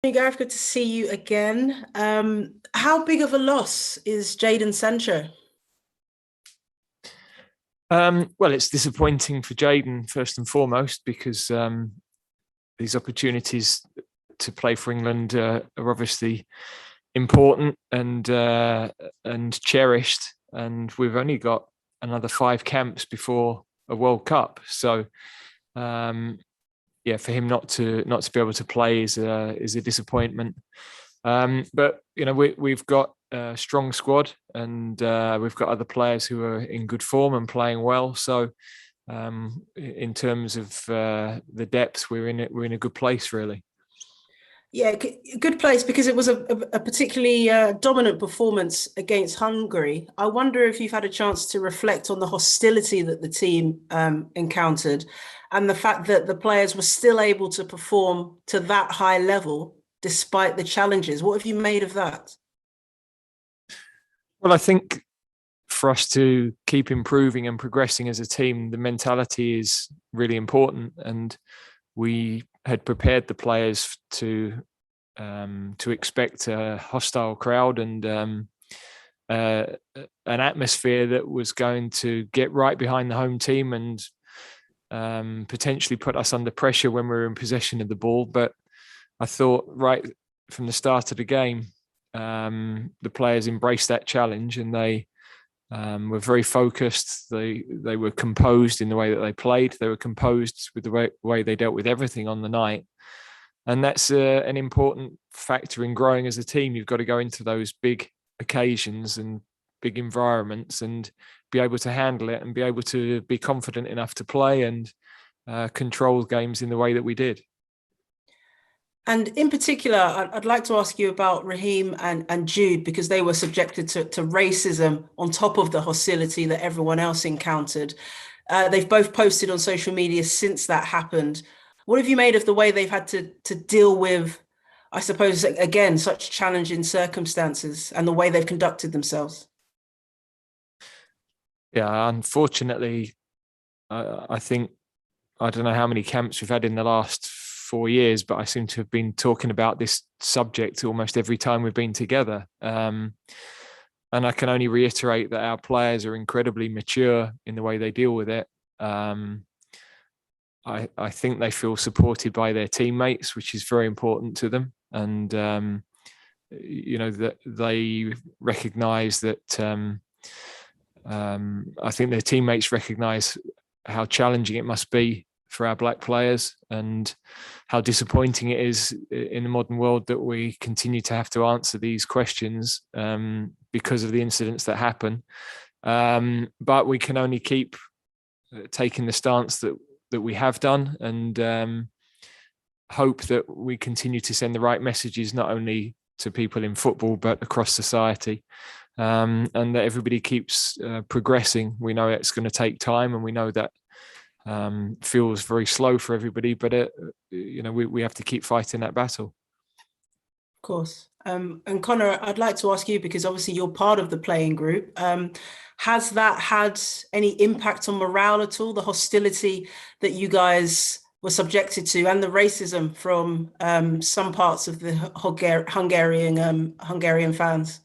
Hey Gareth, good to see you again. How big of a loss is Jadon Sancho? Well, it's disappointing for Jadon first and foremost because these opportunities to play for England are obviously important and cherished, and we've only got another 5 camps before a World Cup. So, um, yeah, for him not to be able to play is a disappointment. But we've got a strong squad, and we've got other players who are in good form and playing well. So in terms of the depth, we're in a good place, really. Yeah, good place because it was a particularly dominant performance against Hungary. I wonder if you've had a chance to reflect on the hostility that the team encountered and the fact that the players were still able to perform to that high level despite the challenges. What have you made of that? Well, I think for us to keep improving and progressing as a team, the mentality is really important, and we had prepared the players to expect a hostile crowd and uh, an atmosphere that was going to get right behind the home team and potentially put us under pressure when we were in possession of the ball. But I thought right from the start of the game, the players embraced that challenge, and they were very focused. They were composed in the way that they played. They were composed with the way they dealt with everything on the night. And that's an important factor in growing as a team. You've got to go into those big occasions and big environments and be able to handle it and be able to be confident enough to play and control games in the way that we did. And in particular, I'd like to ask you about Raheem and Jude because they were subjected to racism on top of the hostility that everyone else encountered. They've both posted on social media since that happened. What have you made of the way they've had to deal with, I suppose, again, such challenging circumstances and the way they've conducted themselves? Yeah, unfortunately, I think I don't know how many camps we've had in the last 4 years, but I seem to have been talking about this subject almost every time we've been together. And I can only reiterate that our players are incredibly mature in the way they deal with it. I think they feel supported by their teammates, which is very important to them. And, that they recognize that I think their teammates recognize how challenging it must be for our black players and how disappointing it is in the modern world that we continue to have to answer these questions because of the incidents that happen. But we can only keep taking the stance that we have done and hope that we continue to send the right messages, not only to people in football, but across society. And that everybody keeps progressing. We know it's going to take time, and we know that feels very slow for everybody, but we have to keep fighting that battle. Of course. And Conor, I'd like to ask you because obviously you're part of the playing group. Has that had any impact on morale at all? The hostility that you guys were subjected to, and the racism from some parts of the Hungarian fans?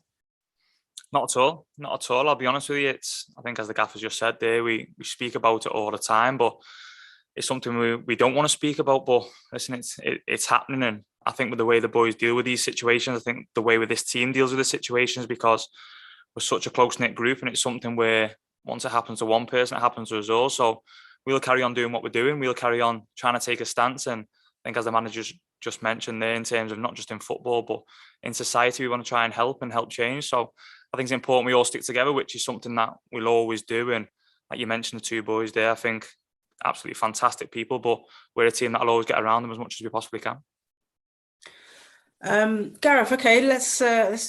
Not at all. Not at all. I'll be honest with you. I think as the gaffer just said there, we speak about it all the time, but it's something we don't want to speak about. But listen, it's happening, and I think with the way the boys deal with these situations, I think the way with this team deals with the situations, because we're such a close knit group, and it's something where once it happens to one person, it happens to us all. So we'll carry on doing what we're doing. We'll carry on trying to take a stance, and I think as the managers just mentioned there, in terms of not just in football but in society, we want to try and help change. So I think it's important we all stick together, which is something that we'll always do. And like you mentioned, the two boys there, I think absolutely fantastic people, but we're a team that'll always get around them as much as we possibly can. Gareth, okay, let's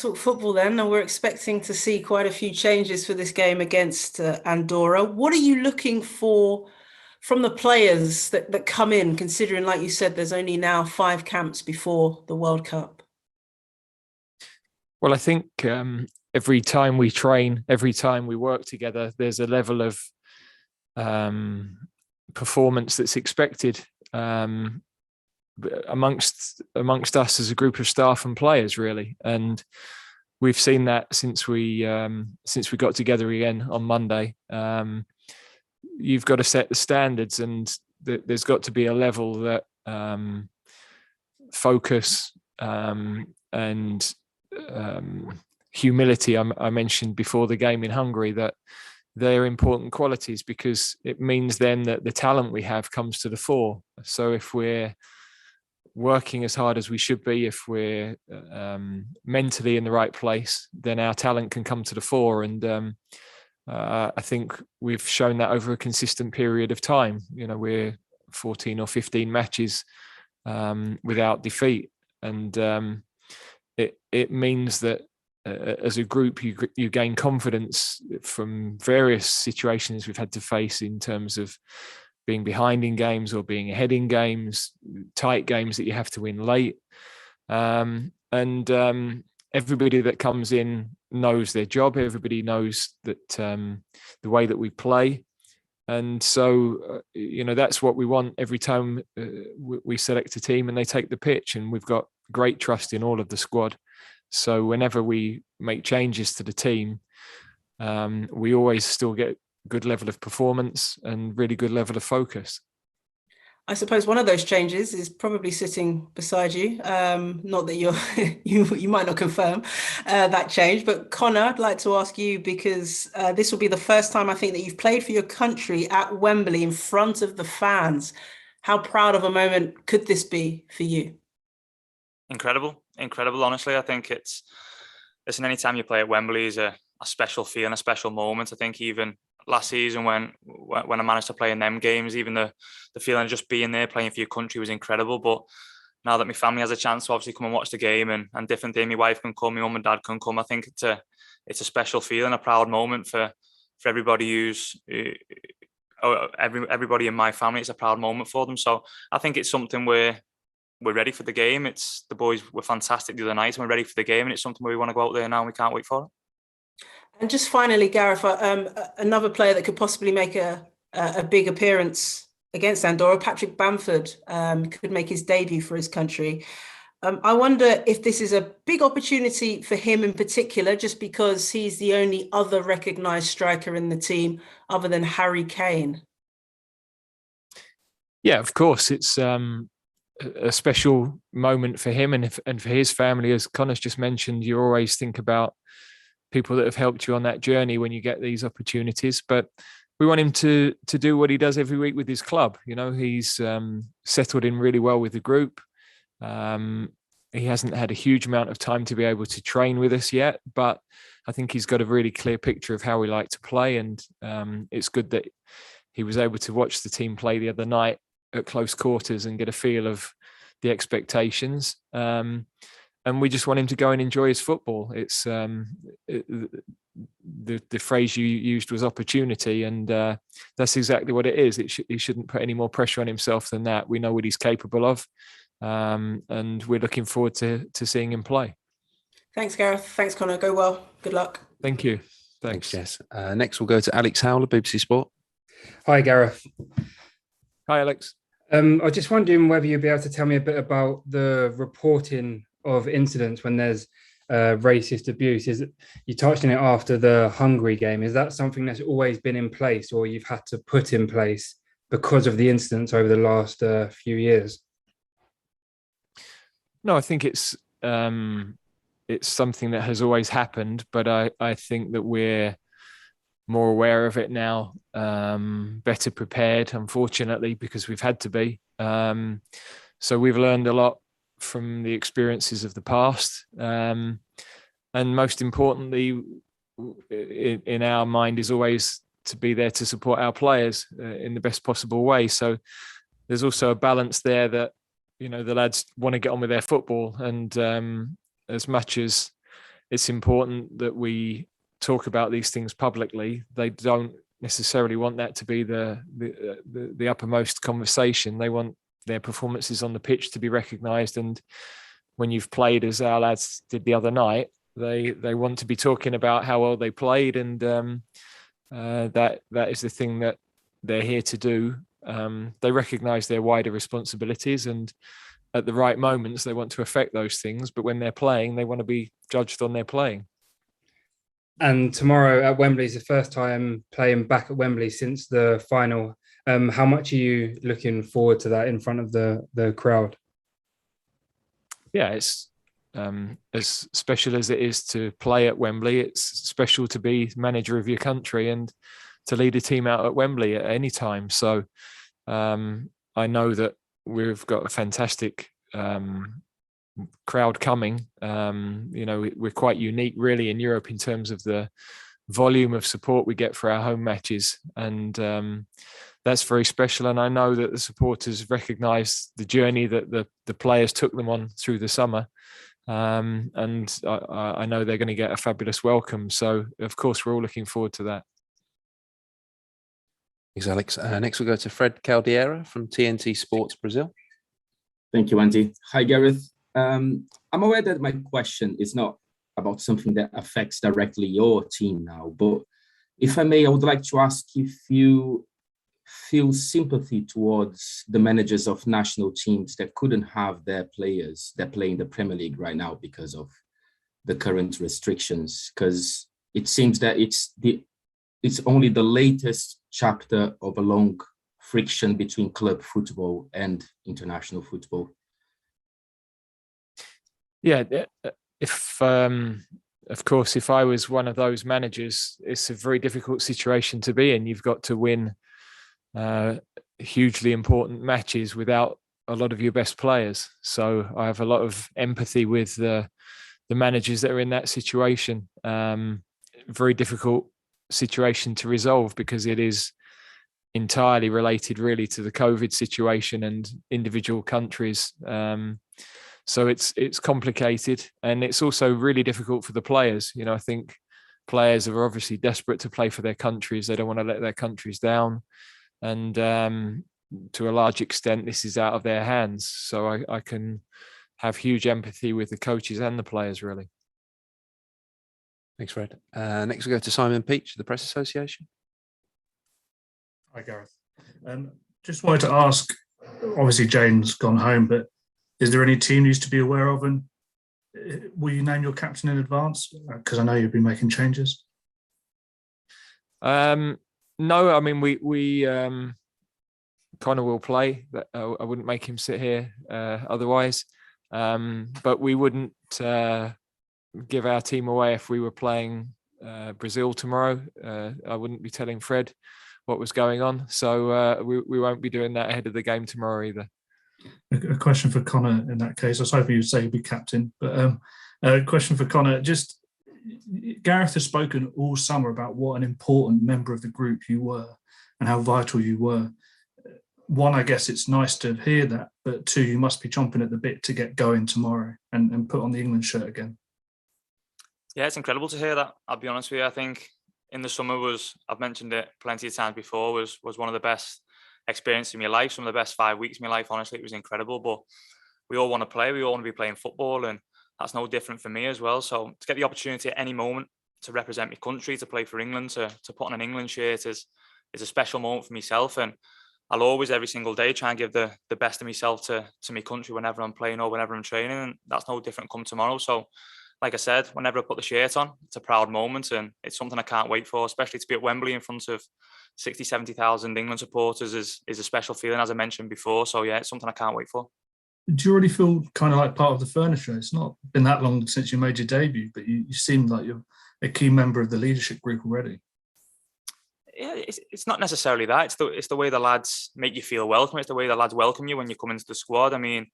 talk football then. And we're expecting to see quite a few changes for this game against Andorra. What are you looking for from the players that come in, considering, like you said, there's only now 5 camps before the World Cup? Well, I think every time we train, every time we work together, there's a level of performance that's expected. amongst us as a group of staff and players, really. And we've seen that since we got together again on Monday. You've got to set the standards, and there's got to be a level that focus and humility I mentioned before the game in Hungary, that they're important qualities, because it means then that the talent we have comes to the fore. So if we're working as hard as we should be, if we're mentally in the right place, then our talent can come to the fore. And I think we've shown that over a consistent period of time. We're 14 or 15 matches without defeat, and it means that as a group you gain confidence from various situations we've had to face, in terms of being behind in games or being ahead in games, tight games that you have to win late. And everybody that comes in knows their job. Everybody knows that the way that we play. And so, that's what we want every time we select a team and they take the pitch. And we've got great trust in all of the squad. So whenever we make changes to the team, we always still get good level of performance and really good level of focus. I suppose one of those changes is probably sitting beside you. Not that you might not confirm that change, but Conor, I'd like to ask you, because this will be the first time I think that you've played for your country at Wembley in front of the fans. How proud of a moment could this be for you? Incredible. Honestly, I think anytime you play at Wembley is a special feeling, a special moment. I think even last season when I managed to play in them games, even the feeling of just being there playing for your country was incredible. But now that my family has a chance to obviously come and watch the game, and different day, my wife can come, my mum and dad can come, I think it's a special feeling, a proud moment for everybody everybody in my family. It's a proud moment for them. So I think it's something where we're ready for the game. The boys were fantastic the other night, and we're ready for the game, and it's something where we want to go out there now and we can't wait for it. And just finally, Gareth, another player that could possibly make a big appearance against Andorra, Patrick Bamford, could make his debut for his country. I wonder if this is a big opportunity for him in particular, just because he's the only other recognised striker in the team other than Harry Kane. Yeah, of course. It's a special moment for him and for his family. As Conor's just mentioned, you always think about people that have helped you on that journey when you get these opportunities. But we want him to do what he does every week with his club. He's settled in really well with the group. He hasn't had a huge amount of time to be able to train with us yet, but I think he's got a really clear picture of how we like to play. And it's good that he was able to watch the team play the other night at close quarters and get a feel of the expectations. And we just want him to go and enjoy his football. It's the phrase you used was opportunity, and that's exactly what it is. He shouldn't put any more pressure on himself than that. We know what he's capable of, and we're looking forward to seeing him play. Thanks, Gareth. Thanks, Conor. Go well. Good luck. Thank you. Thanks, Jess. Next, we'll go to Alex Howler, BBC Sport. Hi, Gareth. Hi, Alex. I was just wondering whether you'd be able to tell me a bit about the reporting of incidents when there's racist abuse. You touched on it after the Hungary game. Is that something that's always been in place, or you've had to put in place because of the incidents over the last few years? No, I think it's something that has always happened, but I think that we're more aware of it now, better prepared, unfortunately, because we've had to be. So we've learned a lot from the experiences of the past. And most importantly, in our mind is always to be there to support our players in the best possible way. So there's also a balance there that, the lads want to get on with their football. And as much as it's important that we talk about these things publicly, they don't necessarily want that to be the uppermost conversation. They want their performances on the pitch to be recognised, and when you've played as our lads did the other night, they want to be talking about how well they played, and that is the thing that they're here to do. They recognise their wider responsibilities, and at the right moments, they want to affect those things. But when they're playing, they want to be judged on their playing. And tomorrow at Wembley is the first time playing back at Wembley since the final. How much are you looking forward to that in front of the crowd? Yeah, it's as special as it is to play at Wembley. It's special to be manager of your country and to lead a team out at Wembley at any time. So I know that we've got a fantastic crowd coming. We're quite unique really in Europe in terms of the volume of support we get for our home matches, and that's very special. And I know that the supporters recognise the journey that the players took them on through the summer, and I know they're going to get a fabulous welcome. So of course we're all looking forward to that. Thanks, Alex. Next we'll go to Fred Caldeira from TNT Sports Brazil. Thank you, Andy. Hi, Gareth. I'm aware that my question is not about something that affects directly your team now, but if I may, I would like to ask if you feel sympathy towards the managers of national teams that couldn't have their players that play in the Premier League right now because of the current restrictions, because it seems that it's only the latest chapter of a long friction between club football and international football. Yeah, if of course, if I was one of those managers, it's a very difficult situation to be in. You've got to win hugely important matches without a lot of your best players. So I have a lot of empathy with the managers that are in that situation. Very difficult situation to resolve because it is entirely related really to the COVID situation and individual countries. So it's complicated, and it's also really difficult for the players. I think players are obviously desperate to play for their countries. They don't want to let their countries down. And to a large extent, this is out of their hands. So I can have huge empathy with the coaches and the players, really. Thanks, Fred. Next we go to Simon Peach, the Press Association. Hi, Gareth. Just wanted to ask, obviously Jane's gone home, but is there any team news to be aware of, and will you name your captain in advance? Because I know you've been making changes. No, I mean we Conor will play. I wouldn't make him sit here otherwise. But we wouldn't give our team away if we were playing Brazil tomorrow. I wouldn't be telling Fred what was going on. So we won't be doing that ahead of the game tomorrow either. A question for Conor in that case. I was hoping you'd say he'd be captain, but a question for Conor. Just Gareth has spoken all summer about what an important member of the group you were and how vital you were. One, I guess it's nice to hear that, but two, you must be chomping at the bit to get going tomorrow and put on the England shirt again. Yeah, it's incredible to hear that. I'll be honest with you. I think in the summer I've mentioned it plenty of times before, was one of the best experiences in my life, some of the best 5 weeks of my life. Honestly, it was incredible. But we all want to play. We all want to be playing football, and that's no different for me as well. So to get the opportunity at any moment to represent my country, to play for England, to put on an England shirt is a special moment for myself. And I'll always, every single day, try and give the best of myself to my country whenever I'm playing or whenever I'm training. And that's no different come tomorrow. So like I said, whenever I put the shirt on, it's a proud moment, and it's something I can't wait for, especially to be at Wembley in front of 60, 70,000 England supporters is a special feeling, as I mentioned before. So yeah, it's something I can't wait for. Do you already feel kind of like part of the furniture? It's not been that long since you made your debut, but you seem like you're a key member of the leadership group already. Yeah, it's not necessarily that. It's the way the lads make you feel welcome. It's the way the lads welcome you when you come into the squad. I mean,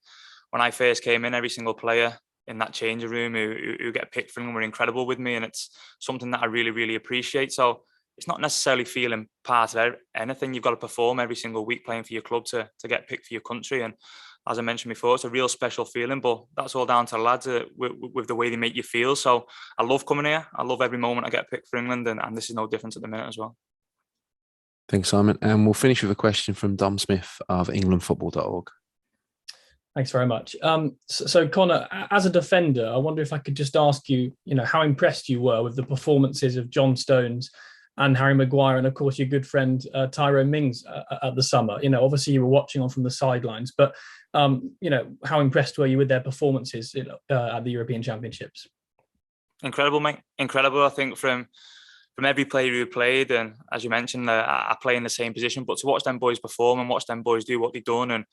when I first came in, every single player in that changing room who get picked for them were incredible with me, and it's something that I really, really appreciate. So it's not necessarily feeling part of anything. You've got to perform every single week playing for your club to get picked for your country. And as I mentioned before, it's a real special feeling, but that's all down to the lads with the way they make you feel. So I love coming here. I love every moment I get picked for England, and this is no different at the minute as well. Thanks, Simon. And we'll finish with a question from Dom Smith of englandfootball.org. Thanks very much. So Conor, as a defender, I wonder if I could just ask you, how impressed you were with the performances of John Stones and Harry Maguire, and of course your good friend Tyrone Mings at the summer. Obviously you were watching on from the sidelines, but How impressed were you with their performances at the European Championships? Incredible, mate. Incredible. I think from every player who played, and as you mentioned, I play in the same position, but to watch them boys perform and watch them boys do what they've done, and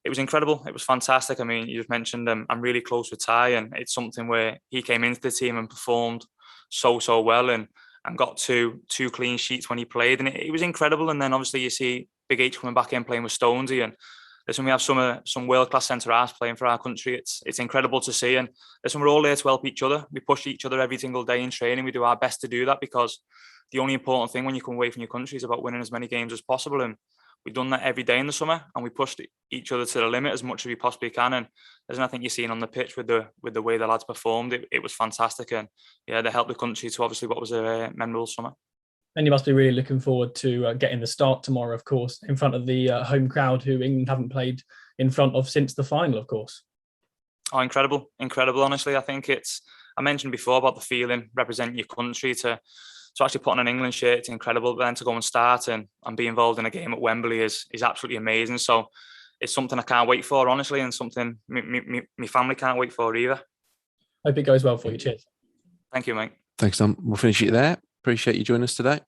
it was incredible. It was fantastic. I mean, you just mentioned I'm really close with Ty, and it's something where he came into the team and performed so well, and got two clean sheets when he played, and it was incredible. And then obviously you see Big H coming back in playing with Stonesy, and listen, we have some world-class centre-halves playing for our country. It's incredible to see. And listen, we're all there to help each other. We push each other every single day in training. We do our best to do that, because the only important thing when you come away from your country is about winning as many games as possible. And we've done that every day in the summer, and we pushed each other to the limit as much as we possibly can. And there's nothing you're seeing on the pitch with the way the lads performed. It was fantastic. And yeah, they helped the country to obviously what was a memorable summer. And you must be really looking forward to getting the start tomorrow, of course, in front of the home crowd who England haven't played in front of since the final, of course. Oh, incredible. Honestly, I think I mentioned before about the feeling, representing your country, to actually put on an England shirt, it's incredible. But then to go and start and be involved in a game at Wembley is absolutely amazing. So it's something I can't wait for, honestly, and something my family can't wait for either. Hope it goes well for you. Cheers. Thank you, mate. Thanks, Tom. We'll finish it there. Appreciate you joining us today.